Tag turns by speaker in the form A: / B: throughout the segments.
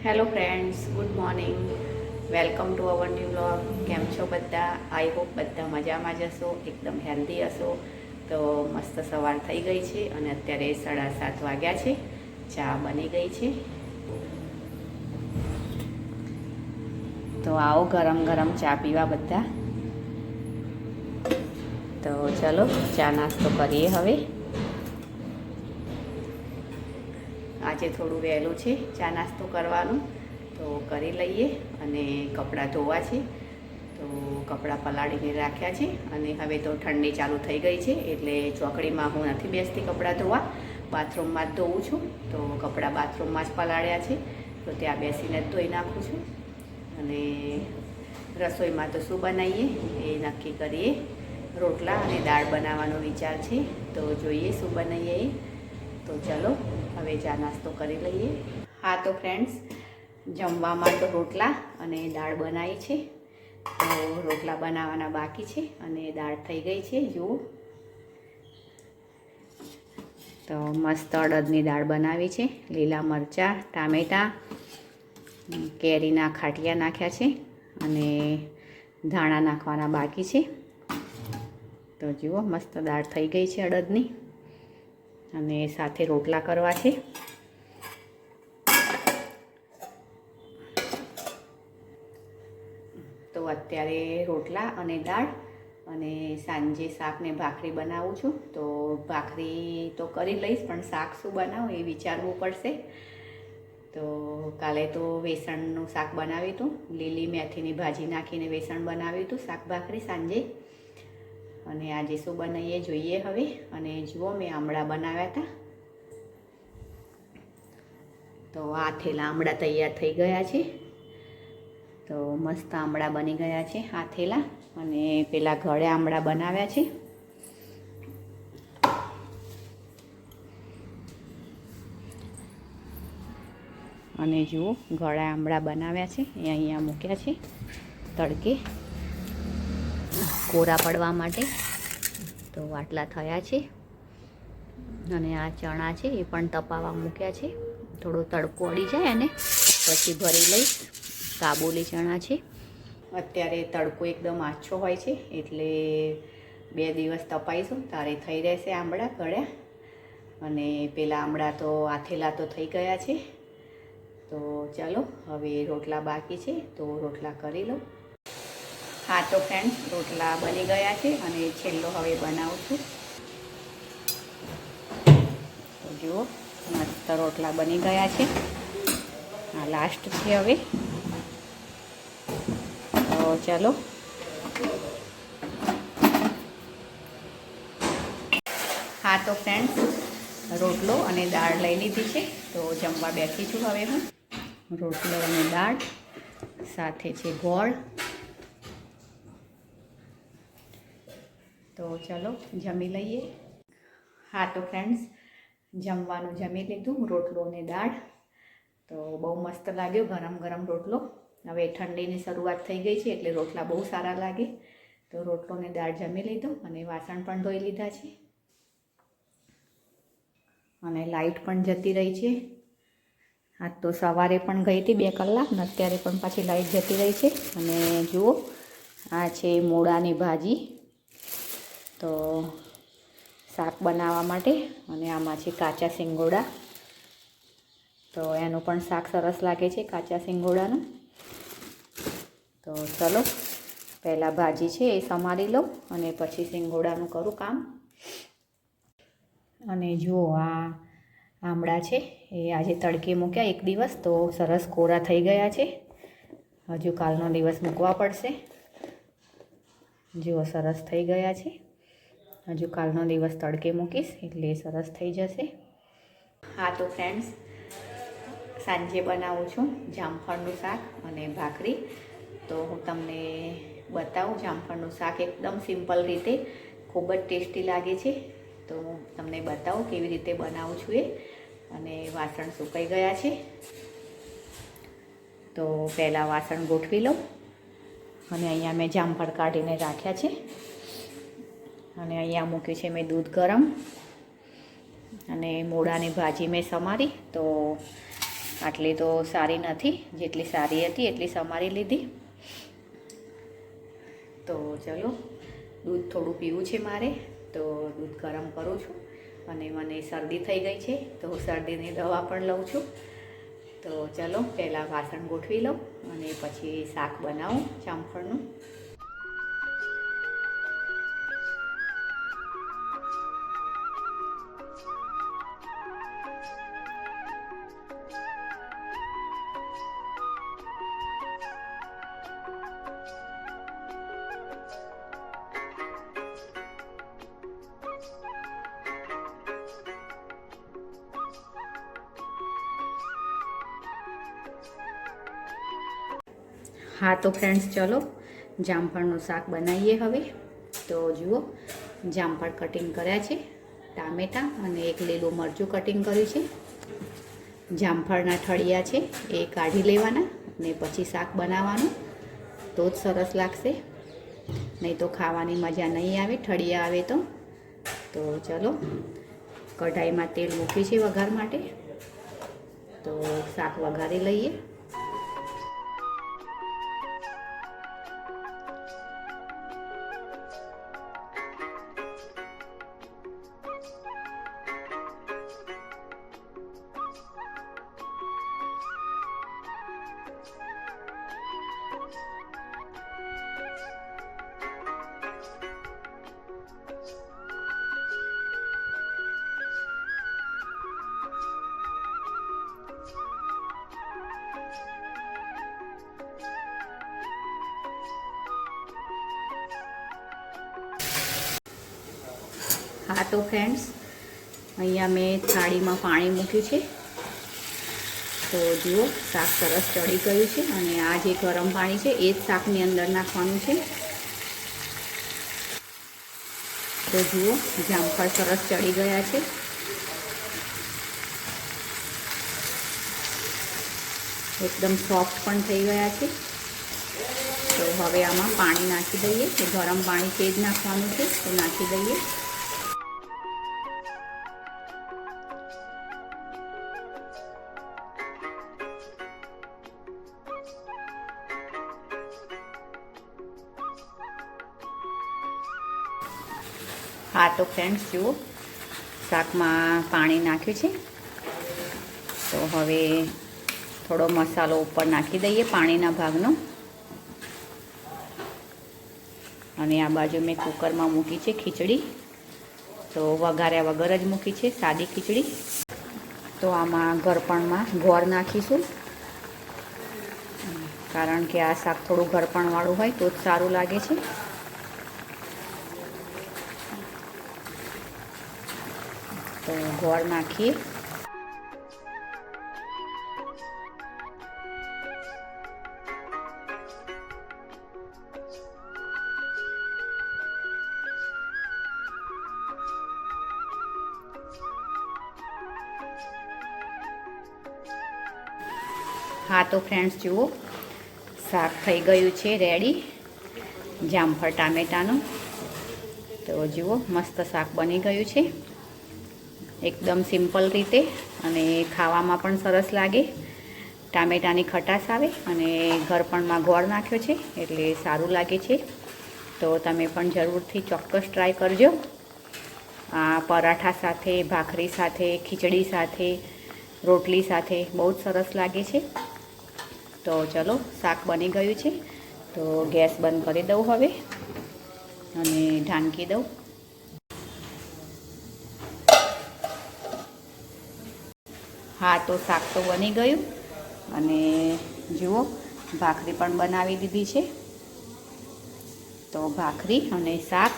A: Hello friends, good morning. Welcome to our new vlog. કેમ છો બધા? આઈ હોપ બધા મજામાં જ હશો, એકદમ હેલ્ધી હશો. તો મસ્ત સવાર થઈ ગઈ છે અને અત્યારે 7:30 વાગ્યા છે. ચા બની ગઈ છે. તો આવો ગરમ ગરમ ચા પીવા બધા. તો ચલો ચા નાસ્તો કરીએ હવે. આજે થોડું વહેલું છે ચા નાસ્તો કરવાનું, તો કરી લઈએ. અને કપડાં ધોવા છે, તો કપડાં પલાળીને રાખ્યા છે. અને હવે તો ઠંડી ચાલુ થઈ ગઈ છે એટલે ચોકડીમાં હું નથી બેસતી કપડાં ધોવા, બાથરૂમમાં જ ધોઉં છું. તો કપડાં બાથરૂમમાં જ પલાળ્યા છે, તો ત્યાં બેસીને જ ધોઈ નાખું છું. અને રસોઈમાં તો શું બનાવીએ એ નક્કી કરીએ. રોટલા અને દાળ બનાવવાનો વિચાર છે, તો જોઈએ શું બનાવીએ એ. તો ચલો હવે ચા નાસ્તો કરી લઈએ. હા તો ફ્રેન્ડ્સ, જમવામાં તો રોટલા અને દાળ બનાવી છે. તો રોટલા બનાવવાના બાકી છે અને દાળ થઈ ગઈ છે. જુઓ, તો મસ્ત અડદની દાળ બનાવી છે. લીલા મરચાં, ટામેટાં, કેરીના ખાટિયા નાખ્યા છે અને ધાણા નાખવાના બાકી છે. તો જુઓ, મસ્ત દાળ થઈ ગઈ છે અડદની. અને સાથે રોટલા કરવા છે. તો અત્યારે રોટલા અને દાળ, અને સાંજે શાક ને ભાખરી બનાવું છું. તો ભાખરી તો કરી લઈશ, પણ શાક શું બનાવું એ વિચારવું પડશે. તો કાલે તો વેસણનું શાક બનાવ્યું હતું, લીલી મેથીની ભાજી નાખીને વેસણ બનાવ્યું હતું શાક ભાખરી સાંજે. અને આજે શું બનાવીએ જોઈએ હવે. અને જુઓ, મેં આમળા બનાવ્યા હતા. તો આ થેલા આમળા તૈયાર થઈ ગયા છે. તો મસ્ત આમળા બની ગયા છે આ થેલા. અને પેલા ઘડે આમળા બનાવ્યા છે. અને જુઓ, ગળા આમળા બનાવ્યા છે એ અહીંયા મૂક્યા છે તડકે કોરા પડવા માટે. તો આટલા થયા છે. અને આ ચણા છે એ પણ તપાવા મૂક્યા છે. થોડો તડકો અડી જાય અને પછી ભરી લઈશ. કાબુલી ચણા છે. અત્યારે તડકો એકદમ આછો હોય છે એટલે 2 દિવસ તપાઈશું તારે થઈ રહેશે આમળા ગળ્યા. અને પેલા આમળા તો આથેલા તો થઈ ગયા છે. તો ચાલો હવે રોટલા બાકી છે, તો રોટલા કરી લો. હા તો ફ્રેન્ડ્સ, રોટલા બની ગયા છે અને છેલ્લો હવે બનાવું છું. તો જુઓ, મસ્ત રોટલા બની ગયા છે. આ લાસ્ટ છે હવે. તો ચાલો. હા તો ફ્રેન્ડ્સ, રોટલો અને દાળ લઈ લીધી છે. તો જમવા બેઠી છું હવે હું. રોટલો અને દાળ, સાથે છે ગોળ. તો ચલો જમી લઈએ. હા તો ફ્રેન્ડ્સ, જમવાનું જમી લીધું, રોટલો અને દાળ. તો બહુ મસ્ત લાગ્યો ગરમ ગરમ રોટલો. હવે ઠંડીની શરૂઆત થઈ ગઈ છે એટલે રોટલા બહુ સારા લાગે. તો રોટલો અને દાળ જમી લીધો અને વાસણ પણ ધોઈ લીધા છે. અને લાઈટ પણ જતી રહી છે. આજ તો સવારે પણ ગઈ હતી 2 કલાક, ને અત્યારે પણ પાછી લાઈટ જતી રહી છે. અને જુઓ, આ છે મૂળાની ભાજી. તો શાક બનાવવા માટે. અને આમાં છે કાચા સિંગોડા. તો એનું પણ શાક સરસ લાગે છે, કાચા સિંગોડાનું. તો ચલો પહેલાં ભાજી છે એ સમારી લઉં અને પછી સિંગોડાનું કરું કામ. અને જુઓ, આ આમળા છે એ આજે તડકે મૂક્યા 1 દિવસ, તો સરસ કોરા થઈ ગયા છે. હજુ કાલનો દિવસ મૂકવા પડશે. જુઓ, સરસ થઈ ગયા છે. હજુ કાલનો દિવસ તડકે મૂકીશ એટલે સરસ થઈ જશે. હા તો ફ્રેન્ડ્સ, સાંજે બનાવું છું જામફળનું શાક અને ભાખરી. તો હું તમને બતાવું જામફળનું શાક એકદમ સિમ્પલ રીતે, ખૂબ જ ટેસ્ટી લાગે છે. તો હું તમને બતાવું કેવી રીતે બનાવું છું એ. અને વાસણ સુકાઈ ગયા છે. તો પહેલાં વાસણ ગોઠવી લઉં. અને અહીંયા મેં જામફળ કાઢીને રાખ્યા છે. અને અહીંયા મૂક્યું છે મેં દૂધ ગરમ. અને મૂળાની ભાજી મેં સમારી. તો આટલી તો સારી નથી, જેટલી સારી હતી એટલી સમારી લીધી. તો ચલો, દૂધ થોડું પીવું છે મારે, તો દૂધ ગરમ કરું છું. અને મને શરદી થઈ ગઈ છે, તો શરદીની દવા પણ લઉં છું. તો ચલો, પહેલાં વાસણ ગોઠવી લઉં અને પછી શાક બનાવું જામફળનું. હા તો ફ્રેન્ડ્સ, ચલો જામફળનું શાક બનાવીએ હવે. તો જુઓ, જામફળ કટિંગ કર્યા છે, ટામેટાં અને એક લીલું મરચું કટિંગ કર્યું છે. જામફળના ઠળિયા છે એ કાઢી લેવાના અને પછી શાક બનાવવાનું, તો જ સરસ લાગશે. નહીં તો ખાવાની મજા નહીં આવે, ઠળિયા આવે તો. તો ચલો, કઢાઈમાં તેલ મૂક્યું છે વઘાર માટે, તો શાક વઘારી લઈએ. હા તો ફ્રેન્ડ્સ, અહીંયા મેં થાળીમાં પાણી મૂક્યું છે. તો જુઓ, શાક સરસ ચડી ગયું છે અને આ જે ગરમ પાણી છે એ જ શાકની અંદર નાખવાનું છે. તો જુઓ, જામફળ સરસ ચડી ગયા છે. એકદમ સોફ્ટ પણ થઈ ગયા છે. તો હવે આમાં પાણી નાખી દઈએ, કે ગરમ પાણી તે જ નાખવાનું છે, તો નાખી દઈએ. હા તો ફ્રેન્ડ્સ, જુઓ, શાકમાં પાણી નાખ્યું છે. તો હવે થોડો મસાલો ઉપર નાખી દઈએ, પાણીના ભાગનો. અને આ બાજુ મેં કુકરમાં મૂકી છે ખીચડી, તો વઘાર્યા વગર જ મૂકી છે, સાદી ખીચડી. તો આમાં ગરપણમાં ગોળ નાખીશું, કારણ કે આ શાક થોડું ગરપણવાળું હોય તો જ સારું લાગે છે. તો ગોળ નાખીએ. હા તો ફ્રેન્ડ્સ, જુઓ, શાક થઈ ગયું છે રેડી, જામફળ ટામેટાનું. તો જુઓ, મસ્ત શાક બની ગયું છે, એકદમ સિમ્પલ રીતે, અને ખાવામાં પણ સરસ લાગે. ટામેટાની ખટાશ આવે અને ગરપણમાં ગોળ નાખ્યો છે એટલે સારું લાગે છે. તો તમે પણ જરૂરથી ચોક્કસ ટ્રાય કરજો. આ પરાઠા સાથે, ભાખરી સાથે, ખીચડી સાથે, રોટલી સાથે બહુ જ સરસ લાગે છે. તો ચલો, શાક બની ગયું છે, તો ગેસ બંધ કરી દઉં હવે અને ઢાંકી દઉં. હા તો શાક તો બની ગયું, અને જુઓ, ભાખરી પણ બનાવી દીધી છે. તો ભાખરી અને શાક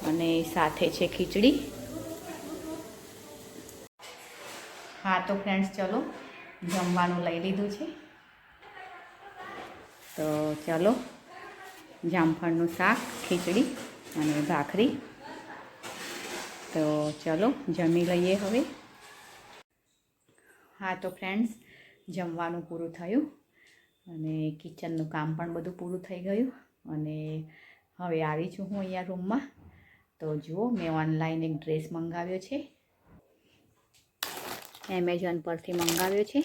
A: અને સાથે છે ખીચડી. હા તો ફ્રેન્ડ્સ, ચલો, જમવાનું લઈ લીધું છે. તો ચલો, જામફળનું શાક, ખીચડી અને ભાખરી. તો ચલો, જમી લઈએ હવે. હા તો ફ્રેન્ડ્સ, જમવાનું પૂરું થયું અને કિચનનું કામ પણ બધું પૂરું થઈ ગયું. અને હવે આવી છું હું અહીંયા રૂમમાં. તો જુઓ, મેં ઓનલાઈન એક ડ્રેસ મંગાવ્યો છે, એમેઝોન પરથી મંગાવ્યો છે.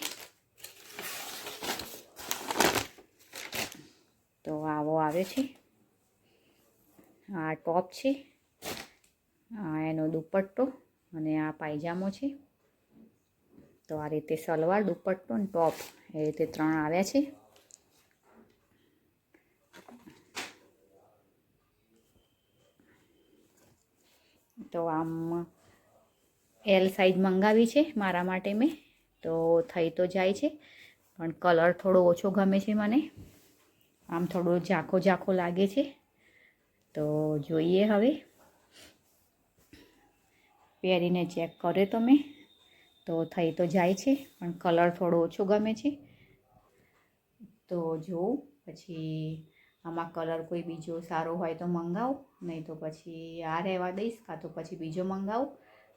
A: આવ્યો છે. આ ટોપ છે, આ એનો દુપટ્ટો અને આ પાયજામો છે. તો આ રીતે સલવાર, દુપટ્ટો અને ટોપ એ રીતે 3 આવ્યા છે. તો આમ એલ સાઈઝ મંગાવી છે મારા માટે મેં, તો થઈ તો જાય છે પણ કલર થોડો ઓછો ગમે છે મને. આમ થોડો ઝાંખો ઝાંખો લાગે છે. તો જોઈએ હવે, પહેરીને ચેક કર્યો તો મેં, તો થઈ તો જાય છે પણ કલર થોડો ઓછો ગમે છે. તો જોઉં પછી આમાં કલર કોઈ બીજો સારો હોય તો મંગાવું, નહીં તો પછી આ રહેવા દઈશ, કાં તો પછી બીજો મંગાવું.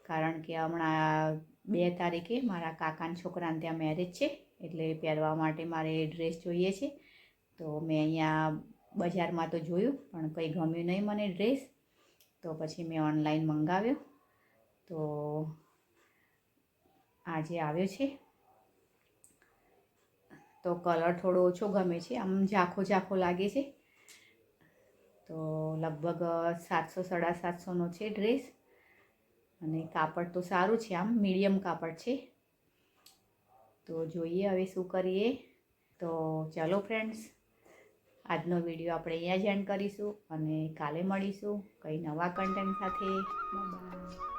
A: કારણ કે હમણાં 2 તારીખે મારા કાકાના છોકરાને ત્યાં મેરેજ છે, એટલે પહેરવા માટે મારે ડ્રેસ જોઈએ છે. તો મેં અહીંયા બજારમાં તો જોયું પણ કંઈ ગમ્યું નહીં મને ડ્રેસ, તો પછી મેં ઓનલાઈન મંગાવ્યો. તો આજે આવ્યો છે. તો કલર થોડો ઓછો ગમે છે, આમ ઝાંખો ઝાંખો લાગે છે. તો લગભગ 700-750નો છે ડ્રેસ, અને કાપડ તો સારું છે, આમ મીડિયમ કાપડ છે. તો જોઈએ હવે શું કરીએ. તો ચાલો ફ્રેન્ડ્સ, આજનો વિડીયો આપણે અહીંયા જ એન્ડ કરીશું અને કાલે મળીશું કંઈ નવા કન્ટેન્ટ સાથે. Bye bye.